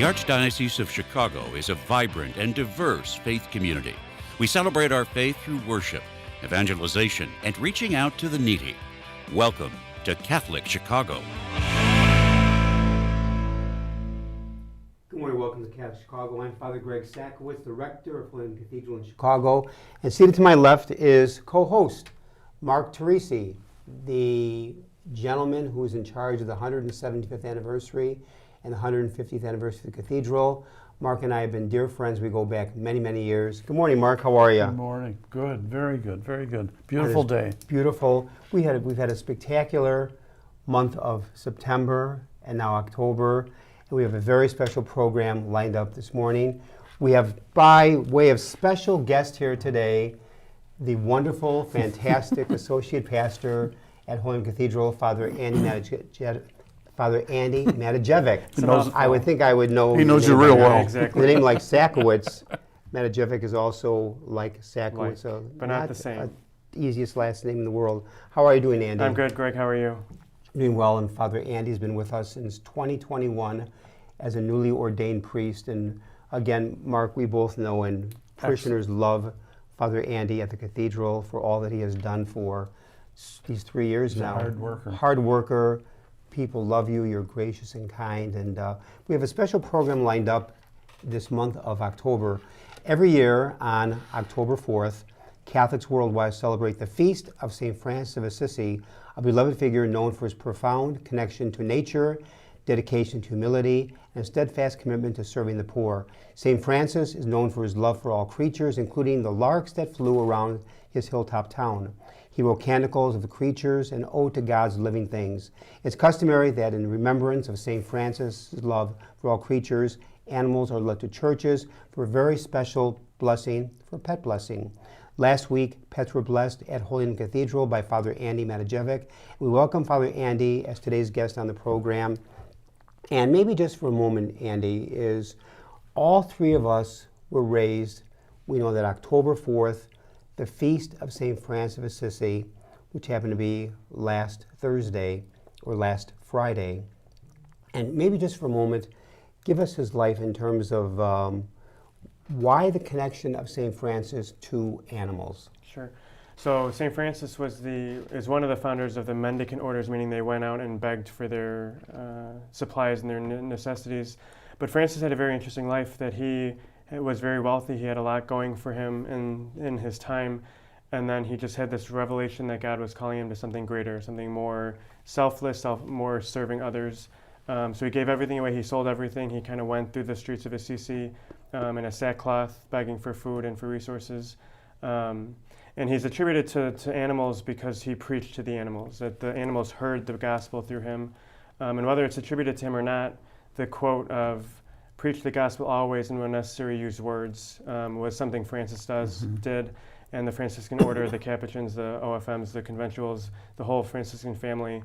Archdiocese of Chicago is a vibrant and diverse faith community. We celebrate our faith through worship, evangelization, and reaching out to the needy. Welcome to Catholic Chicago. Good morning, welcome to Catholic Chicago. I'm Father Greg Sakowitz, the rector of Holy Cathedral in Chicago. And seated to my left is co-host Mark Teresi, the gentleman who is in charge of the 175th anniversary and the 150th anniversary of the cathedral. Mark and I have been dear friends. We go back many, many years. Good morning, Mark. How are you? Good morning. Good. Very good. Very good. Beautiful day. Beautiful. We've had a spectacular month of September and now October. And we have a very special program lined up this morning. We have, by way of special guest here today, the wonderful, fantastic associate pastor at Holy Cathedral, Father Andy Matajevic. I would think I would know. He knows you real well. Exactly. The name like Sakowitz. Matajevic is also like Sakowitz, so but not the same. Easiest last name in the world. How are you doing, Andy? I'm good, Greg. How are you? Doing well, and Father Andy's been with us since 2021 as a newly ordained priest. And again, Mark, we both know and parishioners love Father Andy at the cathedral for all that he has done for these 3 years He's now. A hard worker. Hard worker. People love you. You're gracious and kind. And we have a special program lined up this month of October. Every year on October 4th, Catholics worldwide celebrate the feast of St. Francis of Assisi, a beloved figure known for his profound connection to nature, dedication to humility, and steadfast commitment to serving the poor. St. Francis is known for his love for all creatures, including the larks that flew around his hilltop town. He wrote canticles of the creatures and ode to God's living things. It's customary that in remembrance of St. Francis' love for all creatures, animals are led to churches for a very special blessing, for pet blessing. Last week, pets were blessed at Holy Cathedral by Father Andy Matajevic. We welcome Father Andy as today's guest on the program. And maybe just for a moment, Andy, is all three of us were raised, we know that October 4th, the feast of St. Francis of Assisi, which happened to be last Thursday or last Friday. And maybe just for a moment, give us his life in terms of why the connection of St. Francis to animals. Sure. So St. Francis is one of the founders of the mendicant orders, meaning they went out and begged for their supplies and their necessities. But Francis had a very interesting life, that he was very wealthy. He had a lot going for him in his time. And then he just had this revelation that God was calling him to something greater, something more selfless, more serving others. So he gave everything away. He sold everything. He kind of went through the streets of Assisi in a sackcloth, begging for food and for resources. And he's attributed to animals because he preached to the animals, that the animals heard the gospel through him. And whether it's attributed to him or not, the quote of "preach the gospel always and when necessary use words" was something Francis did. And the Franciscan order, the Capuchins, the OFMs, the conventuals, the whole Franciscan family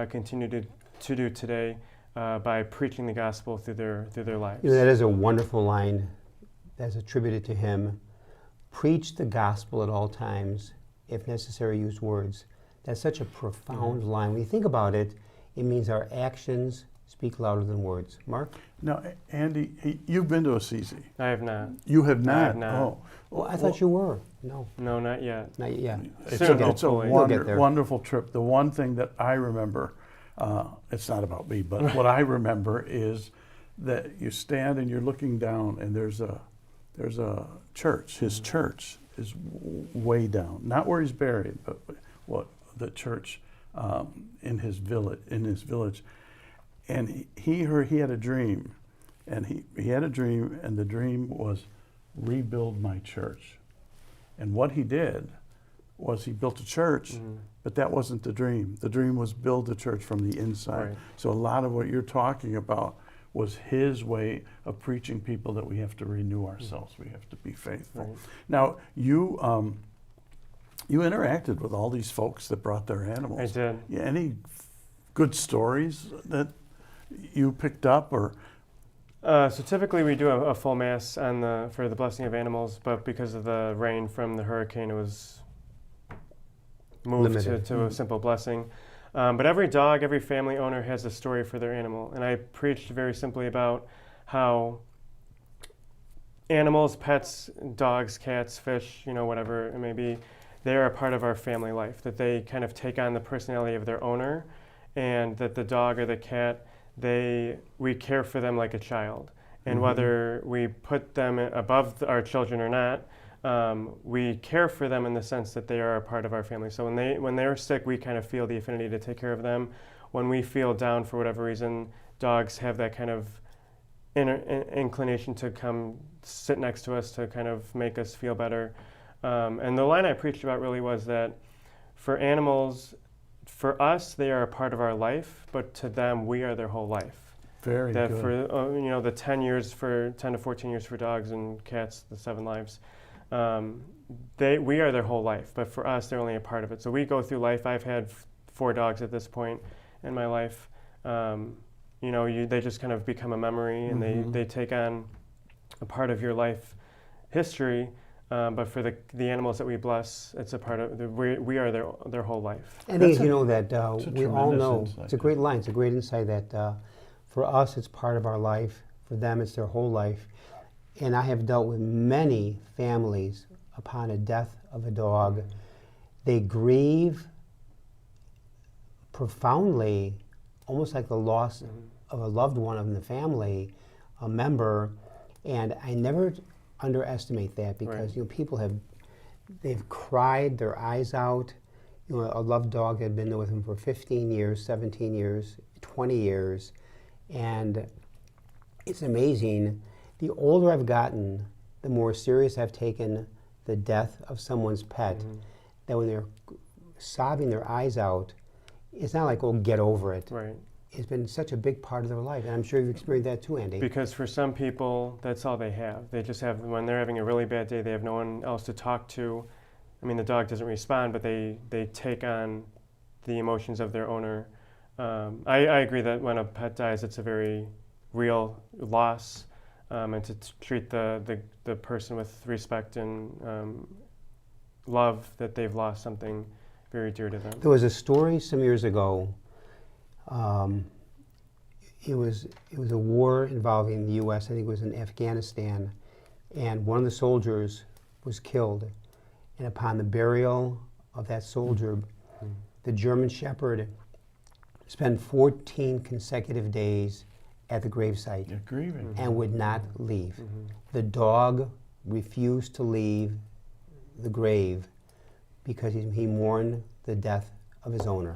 continue to do today by preaching the gospel through their lives. You know, that is a wonderful line that's attributed to him. Preach the gospel at all times, if necessary, use words. That's such a profound line. When you think about it, it means our actions speak louder than words. Mark? Now, Andy, you've been to Assisi. I have not. You have not? I have not. Oh. Well, I thought you were. No. No, not yet. Not yet. It's a wonderful trip. The one thing that I remember, it's not about me, but what I remember is that you stand and you're looking down, and there's a church. His church is way down, not where he's buried, but what the church in his village. And he had a dream, and he had a dream, and the dream was rebuild my church. And what he did was he built a church, but that wasn't the dream. The dream was build the church from the inside. Right. So a lot of what you're talking about was his way of preaching people that we have to renew ourselves. We have to be faithful. Right. Now, you interacted with all these folks that brought their animals. I did. Yeah, any good stories that you picked up, or? So typically we do a full mass for the blessing of animals, but because of the rain from the hurricane, it was moved to a simple blessing. But every dog, every family owner has a story for their animal, and I preached very simply about how animals, pets, dogs, cats, fish, whatever it may be, they are a part of our family life, that they kind of take on the personality of their owner, and that the dog or the cat, we care for them like a child. And whether we put them above our children or not, we care for them in the sense that they are a part of our family. So when they're sick, we kind of feel the affinity to take care of them. When we feel down for whatever reason, dogs have that kind of inclination to come sit next to us to kind of make us feel better. And the line I preached about really was that for animals, for us, they are a part of our life, but to them, we are their whole life. Very that good. For the 10 to 14 years for dogs and cats, the 7 lives, we are their whole life. But for us, they're only a part of it. So we go through life. I've had 4 dogs at this point in my life. They just kind of become a memory, and they take on a part of your life history. But for the animals that we bless, it's a part of we are their whole life. And we all know insight. it's a great line. It's a great insight that for us it's part of our life. For them, it's their whole life. And I have dealt with many families upon a death of a dog. They grieve profoundly, almost like the loss of a loved one in the family, a member. And I never underestimate that, because people they've cried their eyes out. A loved dog had been with them for 15 years, 17 years, 20 years, and it's amazing. The older I've gotten, the more serious I've taken the death of someone's pet. That when they're sobbing their eyes out, it's not like, oh, get over it. Right. It's been such a big part of their life, and I'm sure you've experienced that too, Andy. Because for some people, that's all they have. They just have, when they're having a really bad day, they have no one else to talk to. I mean, the dog doesn't respond, but they take on the emotions of their owner. I agree that when a pet dies, it's a very real loss, and to treat the person with respect and love that they've lost something very dear to them. There was a story some years ago. It was a war involving the U.S. I think it was in Afghanistan, and one of the soldiers was killed. And upon the burial of that soldier, the German Shepherd spent 14 consecutive days at the gravesite. You're grieving. And would not leave. The dog refused to leave the grave because he mourned the death of his owner.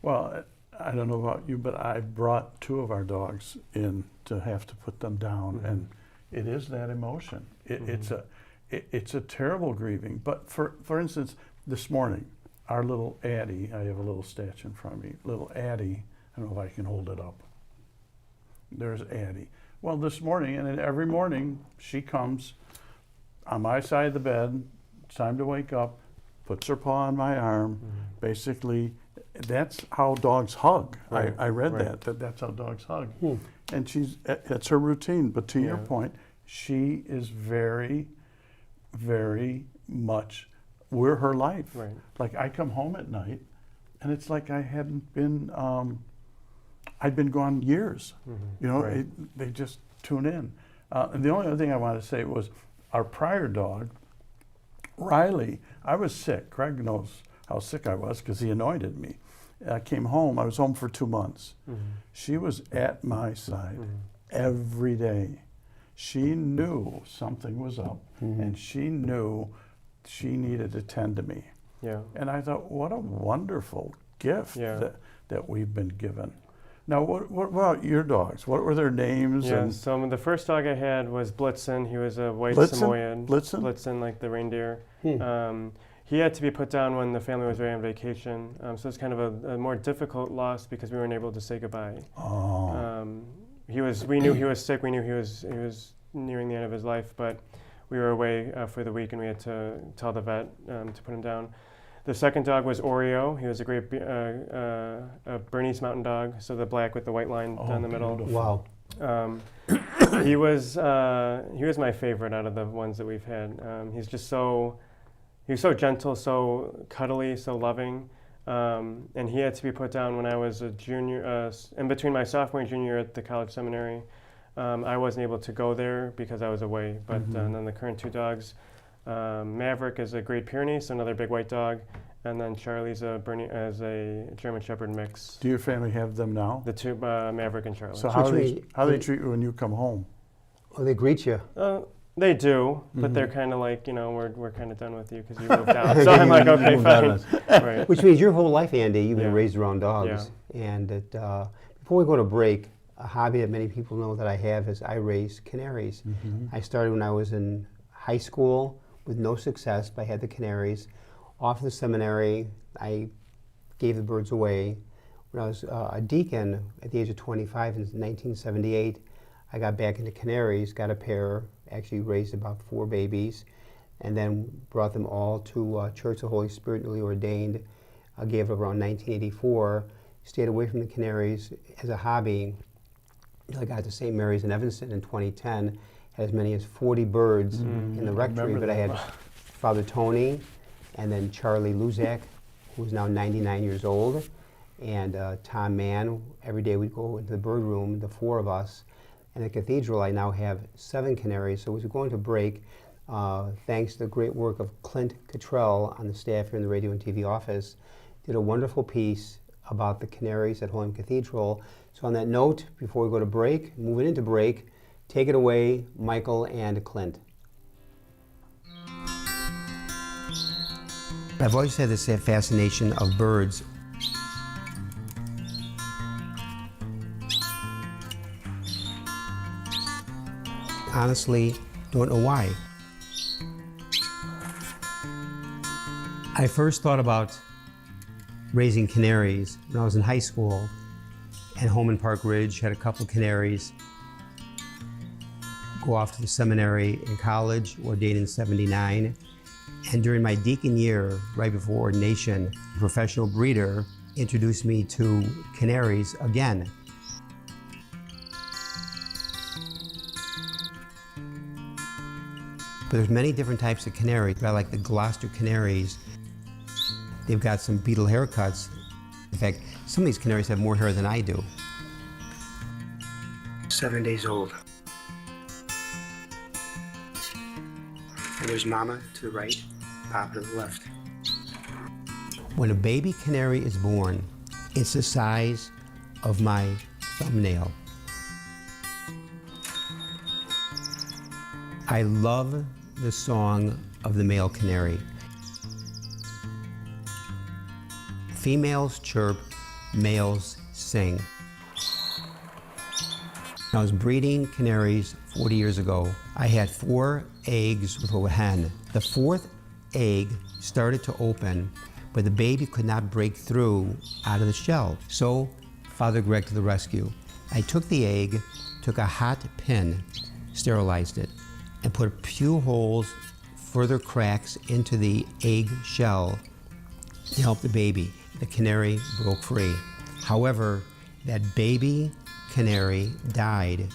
Well, I don't know about you, but I brought 2 of our dogs in to have to put them down, and it is that emotion. It's a terrible grieving. But for instance, this morning, our little Addie, I have a little statue in front of me, little Addie, I don't know if I can hold it up. There's Addie. Well, this morning, and every morning, she comes on my side of the bed, it's time to wake up, puts her paw on my arm, basically. That's how dogs hug. Right. I read that's how dogs hug. And that's her routine. But to your point, she is very, very much, we're her life. Right. Like I come home at night and it's like I hadn't been, I'd been gone years. They just tune in. And the only other thing I wanted to say was our prior dog, Riley, I was sick. Craig knows how sick I was because he anointed me. I came home, I was home for 2 months. She was at my side every day. She knew something was up, and she knew she needed to tend to me. Yeah. And I thought, what a wonderful gift that we've been given. Now, what about your dogs? What were their names? Yeah, so the first dog I had was Blitzen. He was a white Samoyed. Blitzen, like the reindeer. He had to be put down when the family was away on vacation. So it's kind of a more difficult loss because we weren't able to say goodbye. We knew he was sick. We knew he was nearing the end of his life, but we were away for the week and we had to tell the vet to put him down. The second dog was Oreo. He was a great a Bernese Mountain Dog, so the black with the white line down the middle. Beautiful. Wow. He was my favorite out of the ones that we've had. He was so gentle, so cuddly, so loving, and he had to be put down when I was a junior, in between my sophomore and junior year at the college seminary. I wasn't able to go there because I was away. But and then the current 2 dogs, Maverick is a Great Pyrenees, so another big white dog, and then Charlie's a German Shepherd mix. Do your family have them now? The 2, Maverick and Charlie. So how do they treat you when you come home? Oh, they greet you. They do, but they're kind of like, we're kind of done with you because you moved out. So I'm like, okay, fine. Right. Which means your whole life, Andy, you've been raised around dogs. Yeah. And before we go to break, a hobby that many people know that I have is I raise canaries. I started when I was in high school with no success, but I had the canaries. Off the seminary, I gave the birds away. When I was a deacon at the age of 25 in 1978, I got back into canaries, got a pair, actually raised about 4 babies, and then brought them all to Church of the Holy Spirit, newly ordained. I gave it around 1984, stayed away from the canaries as a hobby until I got to St. Mary's in Evanston in 2010, had as many as 40 birds in the rectory, but I had Father Tony, and then Charlie Luzak, who's now 99 years old, and Tom Mann. Every day we'd go into the bird room, the 4 of us. And at the cathedral, I now have 7 canaries. So as we're going to break, thanks to the great work of Clint Cottrell on the staff here in the radio and TV office, did a wonderful piece about the canaries at Holy Cathedral. So on that note, before we go to break, moving into break, take it away, Michael and Clint. I've always had this fascination of birds. Honestly, don't know why. I first thought about raising canaries when I was in high school, and home in Park Ridge had a couple canaries. Go off to the seminary in college, ordained in '79. And during my deacon year, right before ordination, a professional breeder introduced me to canaries again. But there's many different types of canaries. I like the Gloucester canaries. They've got some beetle haircuts. In fact, some of these canaries have more hair than I do. 7 days old. And there's Mama to the right, Papa to the left. When a baby canary is born, it's the size of my thumbnail. I love the song of the male canary. Females chirp, males sing. When I was breeding canaries 40 years ago, I had 4 eggs with a hen. The 4th egg started to open, but the baby could not break through out of the shell. So, Father Greg to the rescue. I took the egg, took a hot pin, sterilized it, and put a few holes, further cracks into the egg shell to help the baby. The canary broke free. However, that baby canary died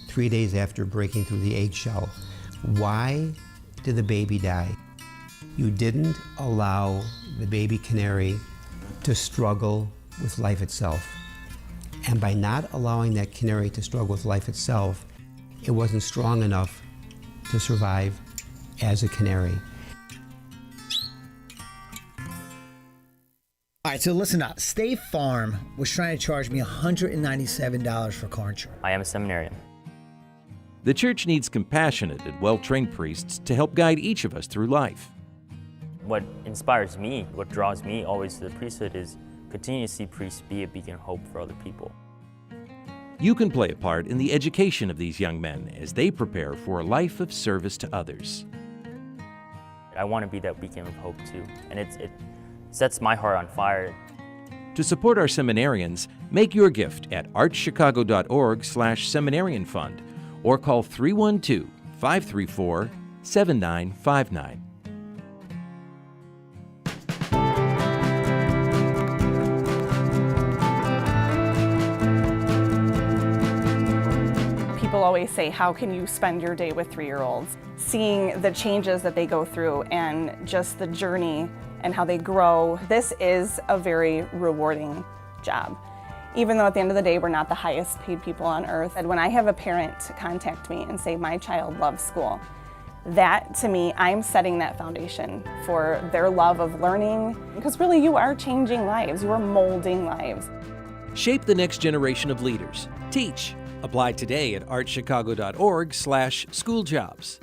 3 days after breaking through the eggshell. Why did the baby die? You didn't allow the baby canary to struggle with life itself. And by not allowing that canary to struggle with life itself, it wasn't strong enough to survive as a canary. All right, so listen up. State Farm was trying to charge me $197 for car insurance. I am a seminarian. The church needs compassionate and well-trained priests to help guide each of us through life. What inspires me, what draws me always to the priesthood is continue to see priests be a beacon of hope for other people. You can play a part in the education of these young men as they prepare for a life of service to others. I want to be that beacon of hope too, and it sets my heart on fire. To support our seminarians, make your gift at archchicago.org/seminarian fund or call 312-534-7959. People always say, how can you spend your day with 3-year-olds? Seeing the changes that they go through and just the journey and how they grow, this is a very rewarding job. even though at the end of the day we're not the highest paid people on earth. And when I have a parent contact me and say, my child loves school, that to me, I'm setting that foundation for their love of learning, because really you are changing lives, you are molding lives. Shape the next generation of leaders. Teach. Apply today at artchicago.org/schooljobs.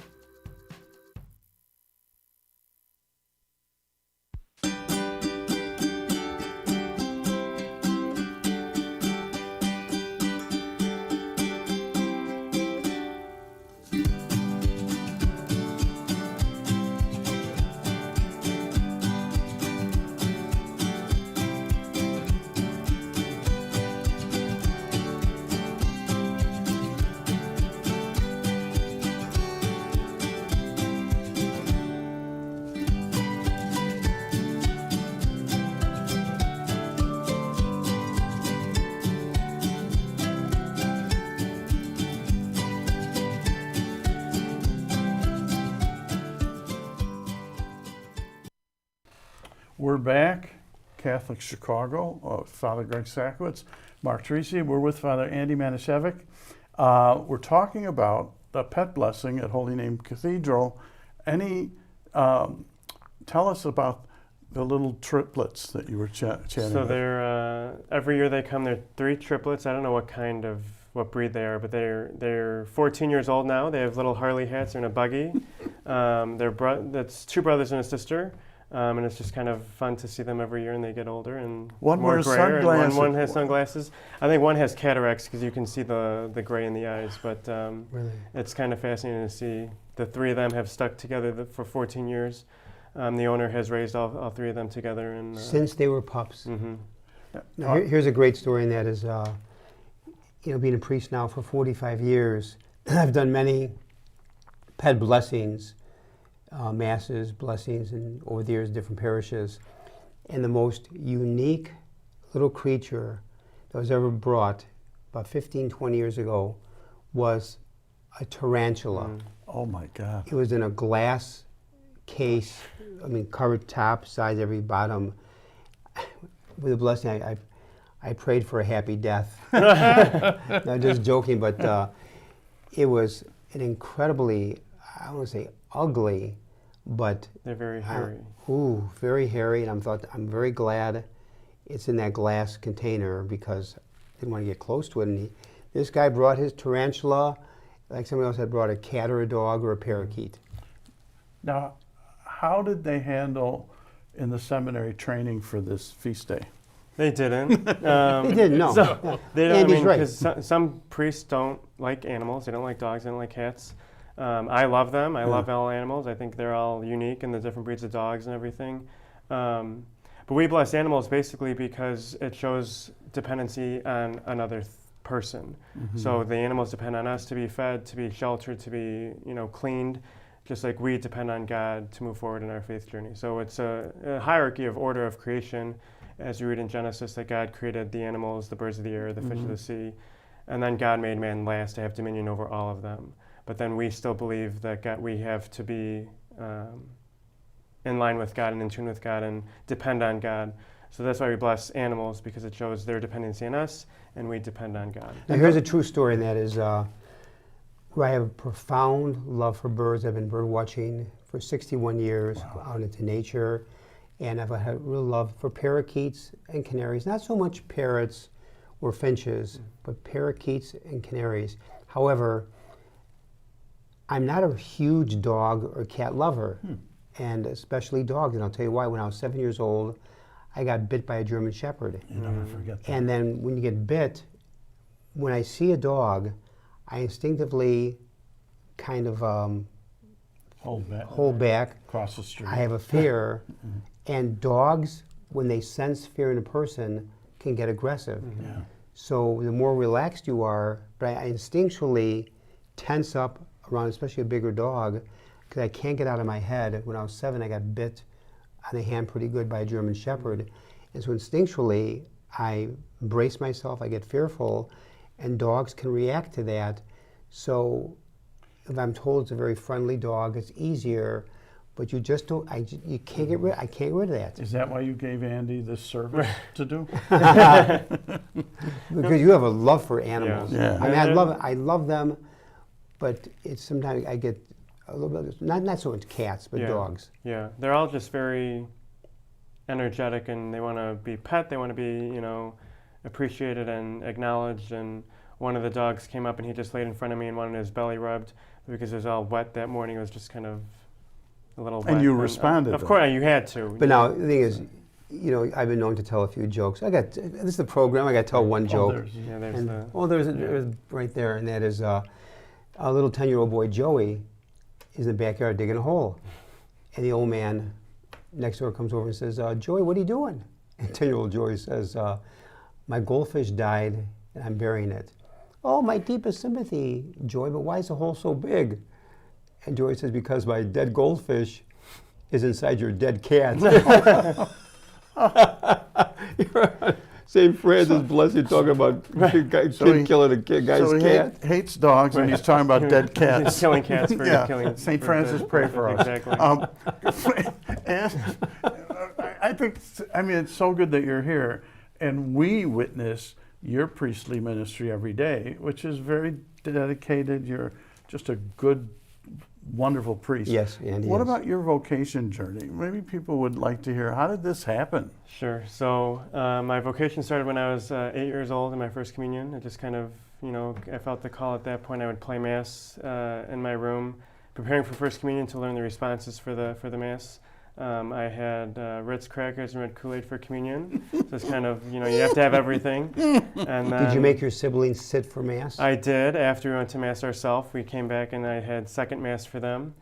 We're back, Catholic Chicago, Father Greg Sakowicz, Mark Teresi. We're with Father Andy Manischewicz. We're talking about the pet blessing at Holy Name Cathedral. Tell us about the little triplets that you were chatting So with. they're, every year they come, they're 3 triplets. I don't know what breed they are, but they're 14 years old now. They have little Harley hats, they're in a buggy. That's 2 brothers and a sister. And it's just kind of fun to see them every year, and they get older and One more wears grayer. sunglasses. And one has sunglasses. I think one has cataracts because you can see the gray in the eyes. But Really? it's kind of fascinating to see the 3 of them have stuck together for 14 years. The owner has raised all 3 of them together, and Since they were pups. Mm-hmm. Now, here's a great story, and that is, being a priest now for 45 years, I've done many pet blessings, masses, blessings, and over the years, different parishes. And the most unique little creature that was ever brought about 15, 20 years ago was a tarantula. Oh my God. It was in a glass case, covered top, sides, every bottom. With a blessing, I prayed for a happy death. Not just joking, but it was an incredibly, I don't want to say ugly, but they're very hairy. Very hairy. And I'm very glad it's in that glass container, because I didn't want to get close to it. And this guy brought his tarantula like somebody else had brought a cat or a dog or a parakeet. Now, how did they handle in the seminary training for this feast day? They didn't. They didn't, no. They don't, Andy's right. because some priests don't like animals. They don't like dogs. They don't like cats. I love them. I love all animals. I think they're all unique in the different breeds of dogs and everything. But we bless animals basically because it shows dependency on another person. Mm-hmm. So the animals depend on us to be fed, to be sheltered, to be cleaned, just like we depend on God to move forward in our faith journey. So it's a hierarchy of order of creation. As you read in Genesis, that God created the animals, the birds of the air, the fish of the sea, and then God made man last to have dominion over all of them. But then we still believe that we have to be in line with God and in tune with God and depend on God. So that's why we bless animals, because it shows their dependency on us and we depend on God. Now here's a true story, and that is where I have a profound love for birds. I've been bird watching for 61 years, out into nature. And I've had a real love for parakeets and canaries. Not so much parrots or finches, but parakeets and canaries. However, I'm not a huge dog or cat lover, and especially dogs. And I'll tell you why. When I was 7 years old, I got bit by a German Shepherd. You never forget that. And then when you get bit, when I see a dog, I instinctively kind of hold back. Across the street. I have a fear. And dogs, when they sense fear in a person, can get aggressive. Yeah. So the more relaxed you are, but I instinctually tense up around, especially a bigger dog, because I can't get out of my head. When I was 7, I got bit on the hand pretty good by a German Shepherd. And so instinctually, I brace myself, I get fearful, and dogs can react to that. So if I'm told it's a very friendly dog, it's easier. but you just don't. You can't get rid. I can't get rid of that. Is that why you gave Andy this service to do? Because you have a love for animals. Yeah. I mean, I love them, but it's sometimes I get a little bit not so much cats, but dogs. Yeah, they're all just very energetic, and they want to be pet. They want to be, appreciated and acknowledged. And one of the dogs came up and he just laid in front of me and wanted his belly rubbed because it was all wet that morning. It was just kind of a little wet. And you responded. Of course, you had to. But now the thing is, I've been known to tell a few jokes. This is the program. I got to tell one joke. There's right there, and that is a little 10-year-old boy, Joey, is in the backyard digging a hole, and the old man next door comes over and says, "Joey, what are you doing?" And 10-year-old Joey says, "My goldfish died, and I'm burying it." "Oh, my deepest sympathy, Joey, but why is the hole so big?" And Joey says, "Because my dead goldfish is inside your dead cat." St. Francis Blessed talking about kid killing a guy's cat. He hates dogs, and he's talking about dead cats. He's killing cats for killing. St. Francis, pray for us. Exactly. And I think, it's so good that you're here, and we witness your priestly ministry every day, which is very dedicated. You're just a good, wonderful priest. Yes, and what about your vocation journey? Maybe people would like to hear, how did this happen? Sure. So my vocation started when I was 8 years old in my first communion. It just kind of, I felt the call at that point. I would play Mass in my room, preparing for First Communion to learn the responses for the Mass. I had Ritz crackers and red Kool-Aid for communion. So it's kind of, you have to have everything. And then, did you make your siblings sit for Mass? I did. After we went to Mass ourselves, we came back and I had second Mass for them.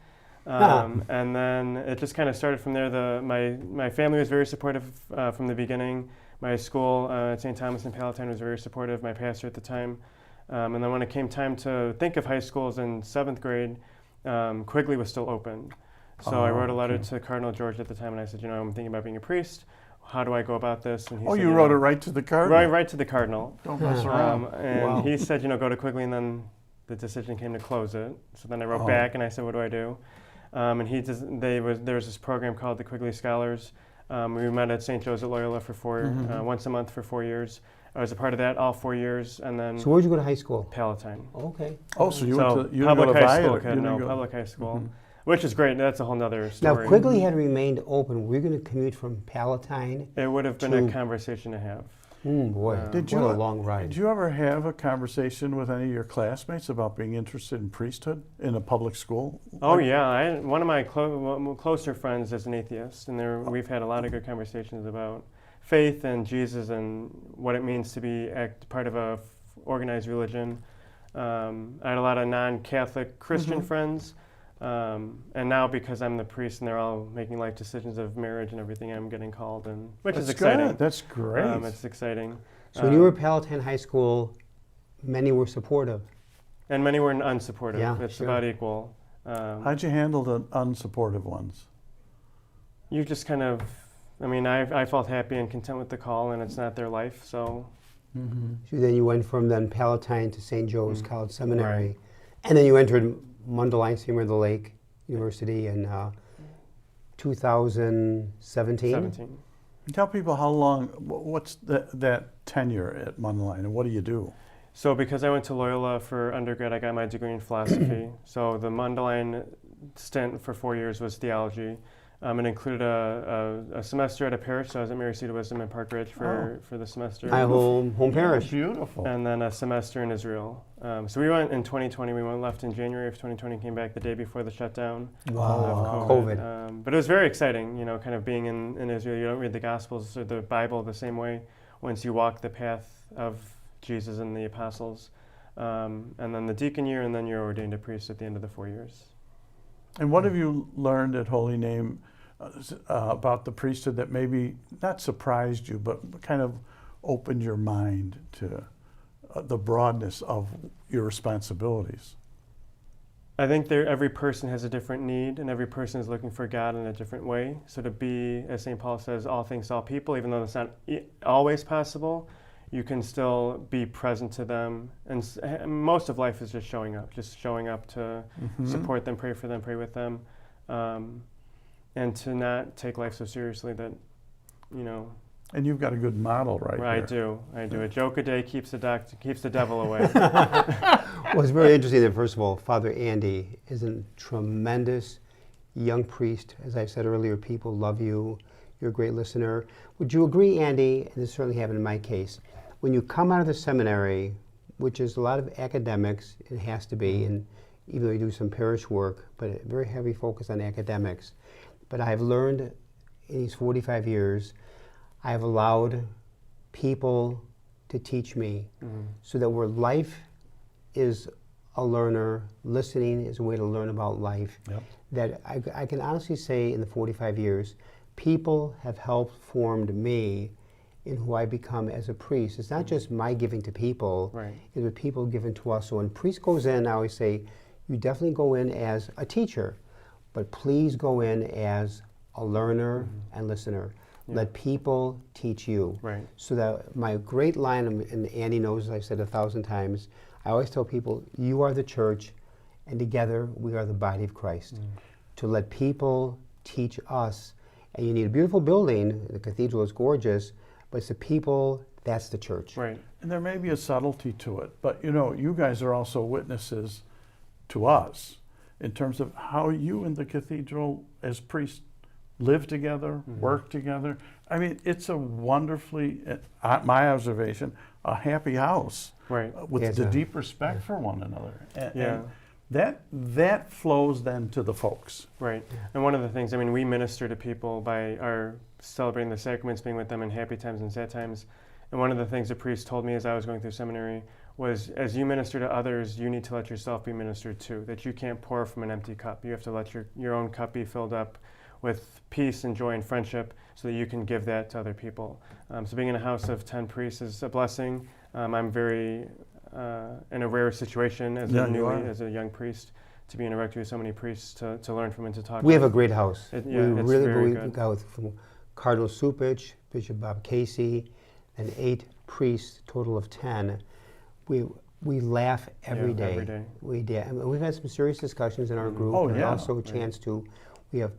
And then it just kind of started from there. My family was very supportive from the beginning. My school at St. Thomas in Palatine was very supportive, my pastor at the time. And then when it came time to think of high schools in 7th grade, Quigley was still open. So I wrote a letter to Cardinal George at the time, and I said, I'm thinking about being a priest. How do I go about this? And he said, you wrote it right to the Cardinal? Right to the Cardinal. Don't mess around. And he said, go to Quigley, and then the decision came to close it. So then I wrote back, and I said, what do I do? And there was this program called the Quigley Scholars. We met at St. Joseph Loyola for once a month for 4 years. I was a part of that all 4 years, and then. So where'd you go to high school? Palatine. Okay. Oh, so you went to public high school? Violet. Public high school. Which is great. That's a whole nother story. Now, Quigley had remained open. Were you going to commute from Palatine? It would have been a conversation to have. Boy, what a long ride. Did you ever have a conversation with any of your classmates about being interested in priesthood in a public school? Oh, yeah. One of my closer friends is an atheist, and we've had a lot of good conversations about faith and Jesus and what it means to be part of a organized religion. I had a lot of non-Catholic Christian friends. And now because I'm the priest and they're all making life decisions of marriage and everything, I'm getting called, which is exciting. Good. That's great. It's exciting. So when you were at Palatine High School, many were supportive. And many were unsupportive. Yeah, it's sure. about equal. How'd you handle the unsupportive ones? You just kind of, I felt happy and content with the call, and it's not their life, so. So then you went from Palatine to St. Joe's College Seminary, and then you entered Mundelein, St. Mary of the Lake University in 2017. Tell people how long, what's that tenure at Mundelein, and what do you do? So because I went to Loyola for undergrad, I got my degree in philosophy. So the Mundelein stint for 4 years was theology. It included a semester at a parish, so I was at Mary Seat of Wisdom in Park Ridge for the semester. My home parish. Beautiful. And then a semester in Israel. So we went in 2020. We left in January of 2020, came back the day before the shutdown of COVID. But it was very exciting, kind of being in Israel. You don't read the Gospels or the Bible the same way once you walk the path of Jesus and the apostles. And then the deacon year, and then you're ordained a priest at the end of the 4 years. And what have you learned at Holy Name about the priesthood that maybe not surprised you, but kind of opened your mind to the broadness of your responsibilities? I think every person has a different need, and every person is looking for God in a different way. So to be, as St. Paul says, all things to all people, even though that's not always possible, you can still be present to them. And most of life is just showing up to support them, pray for them, pray with them. and to not take life so seriously that, you know. And you've got a good model right there. I do. A joke a day keeps the devil away. Well, it's very interesting that, first of all, Father Andy is a tremendous young priest. As I said earlier, people love you. You're a great listener. Would you agree, Andy, and this certainly happened in my case, when you come out of the seminary, which is a lot of academics, it has to be, and even though you do some parish work, but a very heavy focus on academics. But I've learned in these 45 years, I've allowed people to teach me, so that where life is a learner, listening is a way to learn about life. Yep. That I can honestly say in the 45 years, people have helped formed me in who I become as a priest. It's not just my giving to people, it's what people given to us. So when priest goes in, I always say, you definitely go in as a teacher, but please go in as a learner and listener. Yeah. Let people teach you. Right. So that my great line, and Andy knows, as I've said 1,000 times, I always tell people, you are the church, and together we are the body of Christ. To let people teach us. And you need a beautiful building, the cathedral is gorgeous, but it's the people, that's the church. Right. And there may be a subtlety to it, but you know, you guys are also witnesses to us in terms of how you and the cathedral as priests live together, work together. I mean, it's a wonderfully, my observation, a happy house. Right. With the deep respect for one another. And that flows then to the folks. Right. And one of the things, I mean, we minister to people by our celebrating the sacraments, being with them in happy times and sad times. And one of the things the priest told me as I was going through seminary was, as you minister to others, you need to let yourself be ministered to, that you can't pour from an empty cup. You have to let your own cup be filled up with peace and joy and friendship so that you can give that to other people. So being in a house of 10 priests is a blessing. I'm very in a rare situation as a young priest to be in a rectory with so many priests to learn from and to talk. We have a great house. It's we very good. got from Cardinal Supich, Bishop Bob Casey, and 8 priests, total of 10. We laugh every day. Every day. We do. I mean, we've had some serious discussions in our group. And also a chance to, we have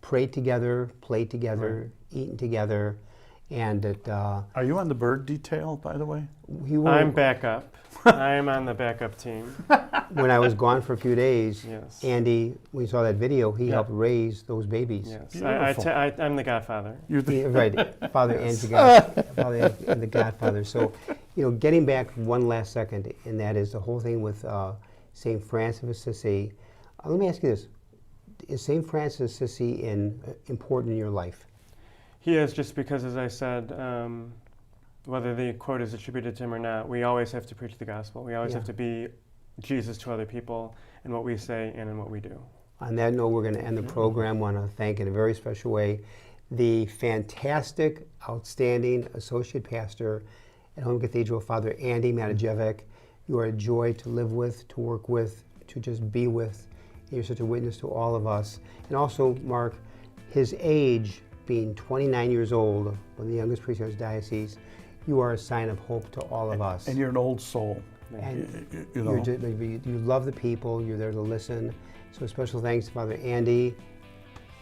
prayed together, played together, eaten together, and it. Are you on the bird detail, by the way? I'm backup. I am on the backup team. When I was gone for a few days, yes. Andy, when you saw that video, he helped raise those babies. Yes, I'm the godfather. You're the right, Father and the godfather. So, you know, getting back one last second, and that is the whole thing with St. Francis of Assisi. Let me ask you this: is St. Francis of Assisi important in your life? He is, just because, as I said, whether the quote is attributed to him or not, we always have to preach the gospel. We always have to be Jesus to other people in what we say and in what we do. On that note, we're going to end the program. I want to thank in a very special way the fantastic, outstanding associate pastor at Home Cathedral, Father Andy Matajevic. You are a joy to live with, to work with, to just be with. You're such a witness to all of us. And also, Mark, his age being 29 years old, one of the youngest priests in his diocese, you are a sign of hope to all of us. And you're an old soul. And you love the people, you're there to listen. So special thanks to Father Andy,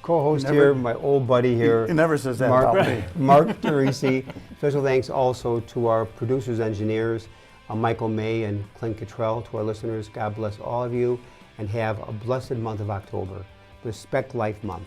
co-host here, my old buddy here. He never says that about me. Mark Teresi. Special thanks also to our producers, engineers, Michael May and Clint Cottrell. To our listeners, God bless all of you, and have a blessed month of October. Respect Life Month.